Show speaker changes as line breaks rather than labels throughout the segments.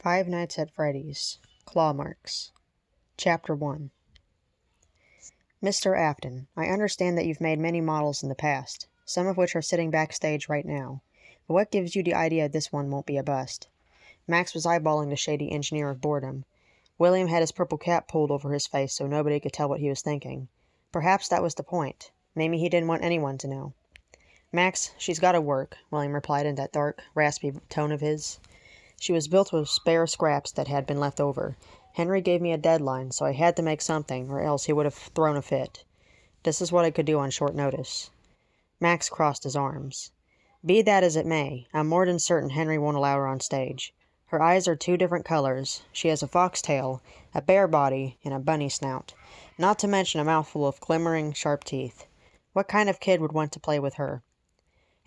Five Nights at Freddy's. Clawmarks. Chapter 1. Mr. Afton, I understand that you've made many models in the past, some of which are sitting backstage right now. But what gives you the idea this one won't be a bust? Max was eyeballing the shady engineer with boredom. William had his purple cap pulled over his face so nobody could tell what he was thinking. Perhaps that was the point. Maybe he didn't want anyone to know. Max, she's got to work, William replied in that dark, raspy tone of his. She was built with spare scraps that had been left over. Henry gave me a deadline, so I had to make something, or else he would have thrown a fit. This is what I could do on short notice. Max crossed his arms. Be that as it may, I'm more than certain Henry won't allow her on stage. Her eyes are two different colors. She has a fox tail, a bear body, and a bunny snout, not to mention a mouthful of glimmering, sharp teeth. What kind of kid would want to play with her?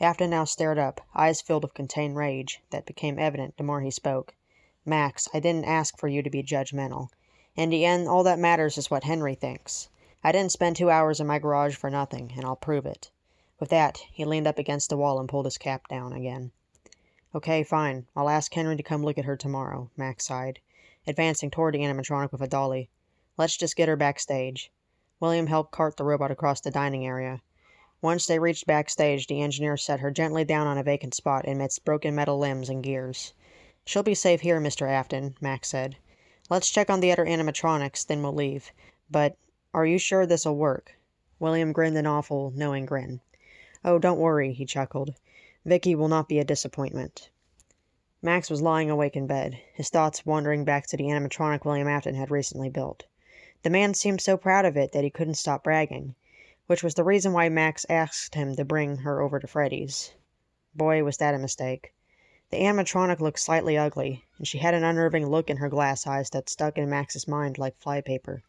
Afton now stared up, eyes filled with contained rage that became evident the more he spoke. Max, I didn't ask for you to be judgmental. In the end, all that matters is what Henry thinks. I didn't spend 2 hours in my garage for nothing, and I'll prove it. With that, he leaned up against the wall and pulled his cap down again. Okay, fine. I'll ask Henry to come look at her tomorrow, Max sighed, advancing toward the animatronic with a dolly. Let's just get her backstage. William helped cart the robot across the dining area. Once they reached backstage, the engineer set her gently down on a vacant spot amidst broken metal limbs and gears. She'll be safe here, Mr. Afton, Max said. Let's check on the other animatronics, then we'll leave. But are you sure this'll work? William grinned an awful, knowing grin. Oh, don't worry, he chuckled. Vicky will not be a disappointment. Max was lying awake in bed, his thoughts wandering back to the animatronic William Afton had recently built. The man seemed so proud of it that he couldn't stop bragging, which was the reason why Max asked him to bring her over to Freddy's. Boy, was that a mistake. The animatronic looked slightly ugly, and she had an unnerving look in her glass eyes that stuck in Max's mind like flypaper.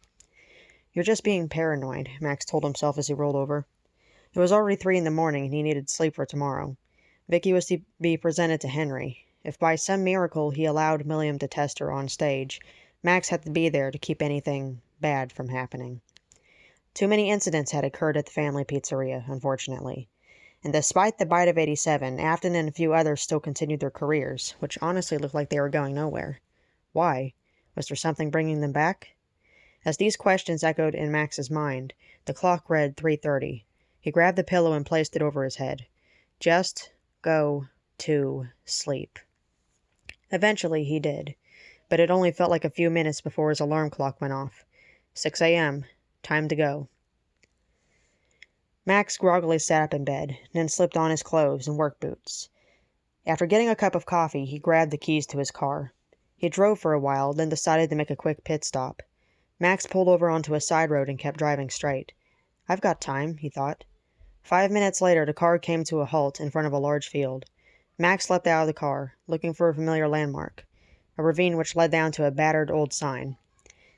You're just being paranoid, Max told himself as he rolled over. It was already 3 in the morning, and he needed sleep for tomorrow. Vicky was to be presented to Henry. If by some miracle he allowed William to test her on stage, Max had to be there to keep anything bad from happening. Too many incidents had occurred at the family pizzeria, unfortunately. And despite the bite of 87, Afton and a few others still continued their careers, which honestly looked like they were going nowhere. Why? Was there something bringing them back? As these questions echoed in Max's mind, the clock read 3:30. He grabbed the pillow and placed it over his head. Just go to sleep. Eventually he did, but it only felt like a few minutes before his alarm clock went off. 6 a.m. Time to go. Max groggily sat up in bed, then slipped on his clothes and work boots. After getting a cup of coffee, he grabbed the keys to his car. He drove for a while, then decided to make a quick pit stop. Max pulled over onto a side road and kept driving straight. I've got time, he thought. 5 minutes later, the car came to a halt in front of a large field. Max leapt out of the car, looking for a familiar landmark, a ravine which led down to a battered old sign.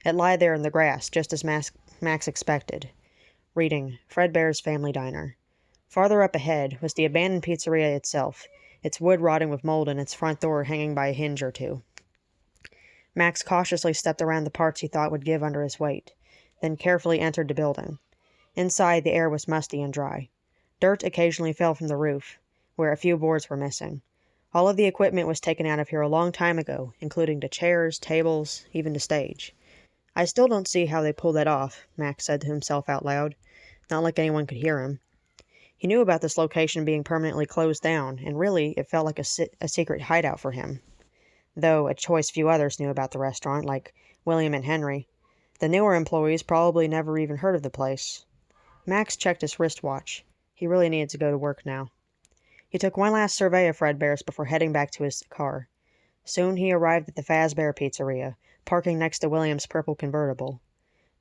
It lay there in the grass, just as Max expected, reading, Fredbear's Family Diner. Farther up ahead was the abandoned pizzeria itself, its wood rotting with mold and its front door hanging by a hinge or two. Max cautiously stepped around the parts he thought would give under his weight, then carefully entered the building. Inside, the air was musty and dry. Dirt occasionally fell from the roof, where a few boards were missing. All of the equipment was taken out of here a long time ago, including the chairs, tables, even the stage. I still don't see how they pulled that off, Max said to himself out loud, not like anyone could hear him. He knew about this location being permanently closed down, and really it felt like a secret hideout for him. Though a choice few others knew about the restaurant, like William and Henry. The newer employees probably never even heard of the place. Max checked his wristwatch. He really needed to go to work now. He took one last survey of Fredbear's before heading back to his car. Soon he arrived at the Fazbear Pizzeria, parking next to William's purple convertible.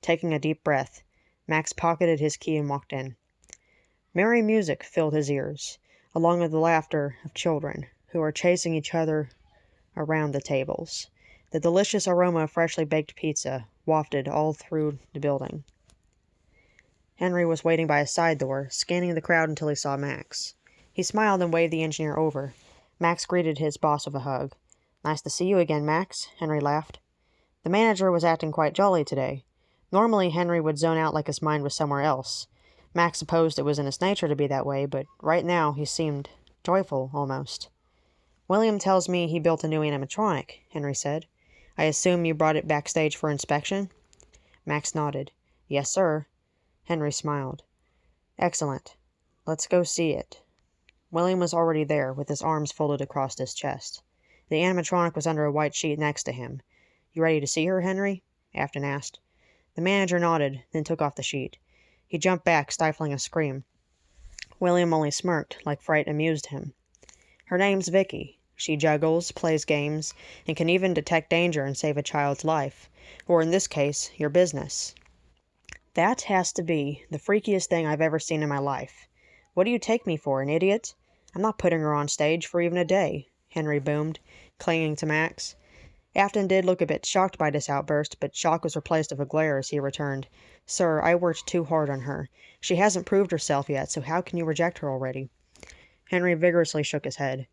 Taking a deep breath, Max pocketed his key and walked in. Merry music filled his ears, along with the laughter of children, who were chasing each other around the tables. The delicious aroma of freshly baked pizza wafted all through the building. Henry was waiting by a side door, scanning the crowd until he saw Max. He smiled and waved the engineer over. Max greeted his boss with a hug. Nice to see you again, Max, Henry laughed. The manager was acting quite jolly today. Normally, Henry would zone out like his mind was somewhere else. Max supposed it was in his nature to be that way, but right now he seemed joyful, almost. William tells me he built a new animatronic, Henry said. I assume you brought it backstage for inspection? Max nodded. Yes, sir. Henry smiled. Excellent. Let's go see it. William was already there, with his arms folded across his chest. The animatronic was under a white sheet next to him. You ready to see her, Henry? Afton asked. The manager nodded, then took off the sheet. He jumped back, stifling a scream. William only smirked, like fright amused him. Her name's Vicky. She juggles, plays games, and can even detect danger and save a child's life. Or in this case, your business. That has to be the freakiest thing I've ever seen in my life. What do you take me for, an idiot? I'm not putting her on stage for even a day, Henry boomed, clinging to Max. Afton did look a bit shocked by this outburst, but shock was replaced with a glare as he returned. Sir, I worked too hard on her. She hasn't proved herself yet, so how can you reject her already? Henry vigorously shook his head.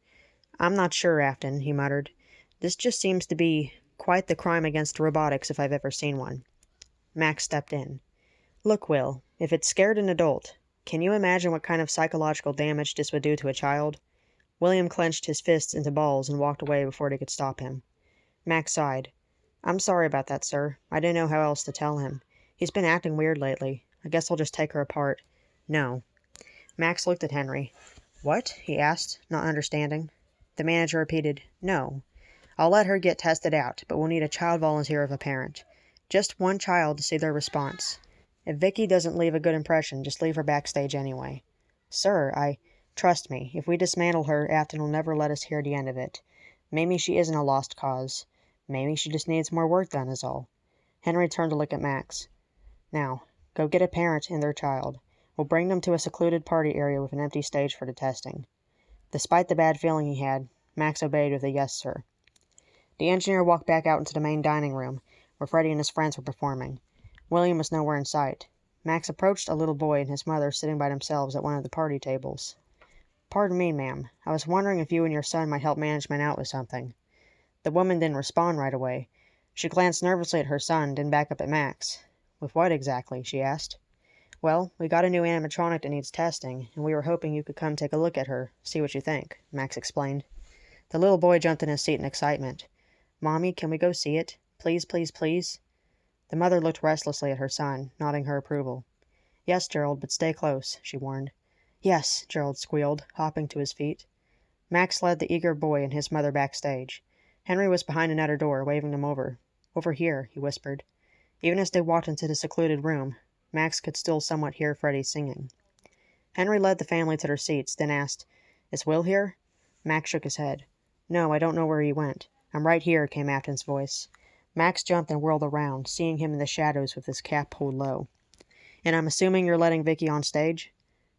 I'm not sure, Afton, he muttered. This just seems to be quite the crime against robotics if I've ever seen one. Max stepped in. Look, Will, if it scared an adult, can you imagine what kind of psychological damage this would do to a child? William clenched his fists into balls and walked away before they could stop him. Max sighed. I'm sorry about that, sir. I didn't know how else to tell him. He's been acting weird lately. I guess I'll just take her apart. No. Max looked at Henry. What? He asked, not understanding. The manager repeated, No. I'll let her get tested out, but we'll need a child volunteer of a parent. Just one child to see their response. If Vicky doesn't leave a good impression, just leave her backstage anyway. Sir, Trust me, if we dismantle her, Afton will never let us hear the end of it. Maybe she isn't a lost cause. Maybe she just needs more work done, is all. Henry turned to look at Max. Now, go get a parent and their child. We'll bring them to a secluded party area with an empty stage for the testing. Despite the bad feeling he had, Max obeyed with a yes, sir. The engineer walked back out into the main dining room, where Freddy and his friends were performing. William was nowhere in sight. Max approached a little boy and his mother sitting by themselves at one of the party tables. Pardon me, ma'am. I was wondering if you and your son might help management out with something. The woman didn't respond right away. She glanced nervously at her son, then back up at Max. With what exactly? She asked. Well, we got a new animatronic that needs testing, and we were hoping you could come take a look at her, see what you think, Max explained. The little boy jumped in his seat in excitement. Mommy, can we go see it? Please, please, please? The mother looked restlessly at her son, nodding her approval. Yes, Gerald, but stay close, she warned. Yes, Gerald squealed, hopping to his feet. Max led the eager boy and his mother backstage. Henry was behind another door, waving them over. Over here, he whispered. Even as they walked into the secluded room, Max could still somewhat hear Freddy singing. Henry led the family to their seats, then asked, Is Will here? Max shook his head. No, I don't know where he went. I'm right here, came Afton's voice. Max jumped and whirled around, seeing him in the shadows with his cap pulled low. And I'm assuming you're letting Vicky on stage?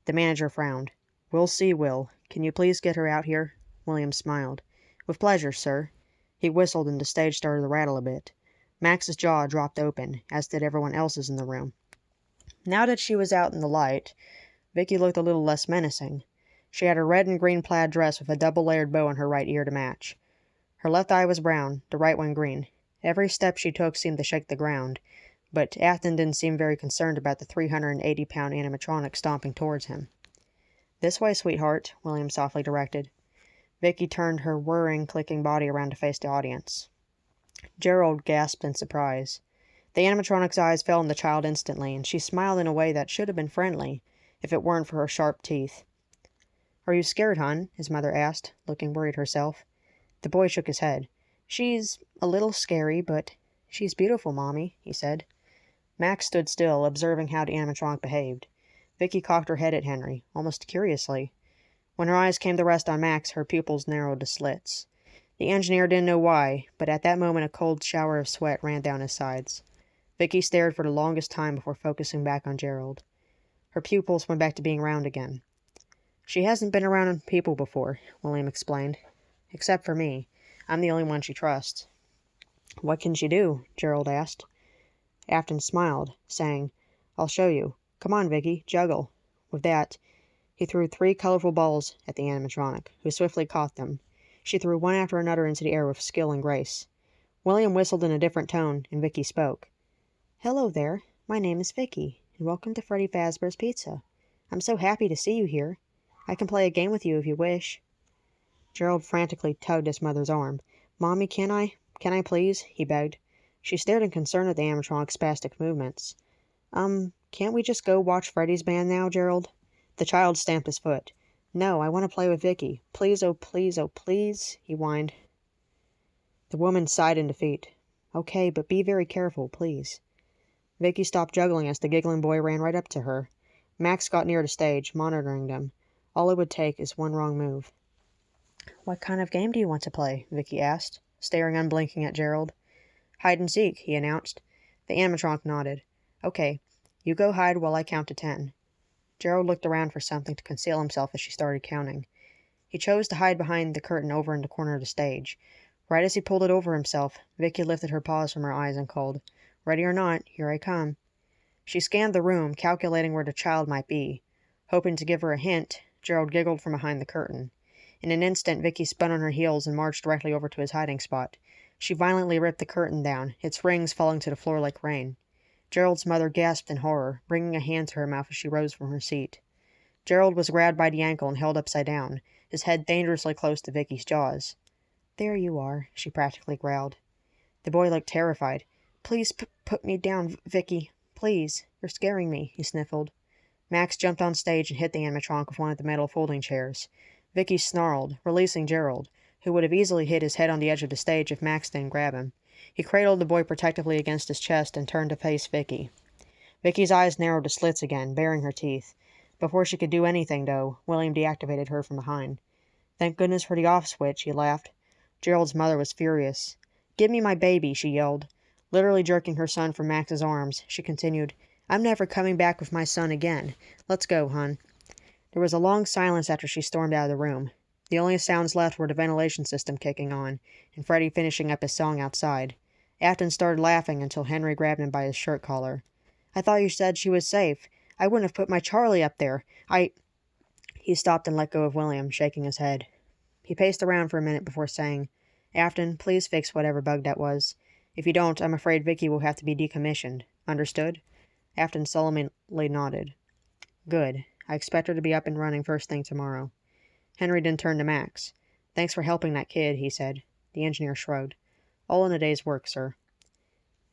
The manager frowned. We'll see, Will. Can you please get her out here? William smiled. With pleasure, sir. He whistled and the stage started to rattle a bit. Max's jaw dropped open, as did everyone else's in the room. Now that she was out in the light, Vicky looked a little less menacing. She had a red and green plaid dress with a double-layered bow on her right ear to match. Her left eye was brown, the right one green. Every step she took seemed to shake the ground, but Afton didn't seem very concerned about the 380-pound animatronic stomping towards him. This way, sweetheart, William softly directed. Vicky turned her whirring, clicking body around to face the audience. Gerald gasped in surprise. The animatronic's eyes fell on the child instantly, and she smiled in a way that should have been friendly, if it weren't for her sharp teeth. Are you scared, hon? His mother asked, looking worried herself. The boy shook his head. She's a little scary, but she's beautiful, Mommy, he said. Max stood still, observing how the animatronic behaved. Vicky cocked her head at Henry, almost curiously. When her eyes came to rest on Max, her pupils narrowed to slits. The engineer didn't know why, but at that moment a cold shower of sweat ran down his sides. Vicky stared for the longest time before focusing back on Gerald. Her pupils went back to being round again. She hasn't been around people before, William explained. Except for me. I'm the only one she trusts. What can she do? Gerald asked. Afton smiled, saying, I'll show you. Come on, Vicky, juggle. With that, he threw 3 colorful balls at the animatronic, who swiftly caught them. She threw one after another into the air with skill and grace. William whistled in a different tone, and Vicky spoke. Hello there. My name is Vicky, and welcome to Freddy Fazbear's Pizza. I'm so happy to see you here. I can play a game with you if you wish. Gerald frantically tugged his mother's arm. "Mommy, can I? Can I please?" he begged. She stared in concern at the animatronic's spastic movements. Can't we just go watch Freddy's band now, Gerald?" The child stamped his foot. "No, I want to play with Vicky. Please, oh please," he whined. The woman sighed in defeat. "Okay, but be very careful, please." Vicky stopped juggling as the giggling boy ran right up to her. Max got near the stage, monitoring them. All it would take is one wrong move. "What kind of game do you want to play?" Vicky asked, staring unblinking at Gerald. "Hide and seek," he announced. The animatronic nodded. "Okay, you go hide while I count to 10. Gerald looked around for something to conceal himself as she started counting. He chose to hide behind the curtain over in the corner of the stage. Right as he pulled it over himself, Vicky lifted her paws from her eyes and called, "Ready or not, here I come." She scanned the room, calculating where the child might be. Hoping to give her a hint, Gerald giggled from behind the curtain. In an instant, Vicky spun on her heels and marched directly over to his hiding spot. She violently ripped the curtain down, its rings falling to the floor like rain. Gerald's mother gasped in horror, bringing a hand to her mouth as she rose from her seat. Gerald was grabbed by the ankle and held upside down, his head dangerously close to Vicky's jaws. "There you are," she practically growled. The boy looked terrified. "Please put me down, Vicky. Please. You're scaring me," he sniffled. Max jumped on stage and hit the animatronic with one of the metal folding chairs. Vicky snarled, releasing Gerald, who would have easily hit his head on the edge of the stage if Max didn't grab him. He cradled the boy protectively against his chest and turned to face Vicky. Vicky's eyes narrowed to slits again, baring her teeth. Before she could do anything, though, William deactivated her from behind. "Thank goodness for the off switch," he laughed. Gerald's mother was furious. "Give me my baby," she yelled. Literally jerking her son from Max's arms, she continued, "I'm never coming back with my son again. Let's go, hon." There was a long silence after she stormed out of the room. The only sounds left were the ventilation system kicking on, and Freddy finishing up his song outside. Afton started laughing until Henry grabbed him by his shirt collar. "I thought you said she was safe. I wouldn't have put my Charlie up there. He stopped and let go of William, shaking his head. He paced around for a minute before saying, "Afton, please fix whatever bug that was. If you don't, I'm afraid Vicky will have to be decommissioned. Understood?" Afton solemnly nodded. "Good. I expect her to be up and running first thing tomorrow." Henry then turned to Max. "Thanks for helping that kid," he said. The engineer shrugged. "All in a day's work, sir."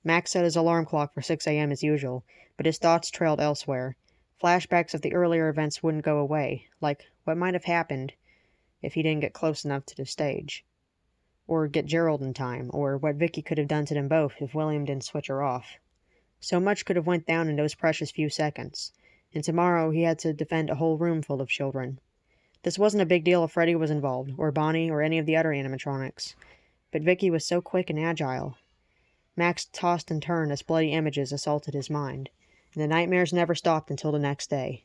Max set his alarm clock for 6 a.m. as usual, but his thoughts trailed elsewhere. Flashbacks of the earlier events wouldn't go away, like what might have happened if he didn't get close enough to the stage. Or get Gerald in time, or what Vicky could have done to them both if William didn't switch her off. So much could have went down in those precious few seconds, and tomorrow he had to defend a whole room full of children. This wasn't a big deal if Freddy was involved, or Bonnie, or any of the other animatronics. But Vicky was so quick and agile. Max tossed and turned as bloody images assaulted his mind, and the nightmares never stopped until the next day.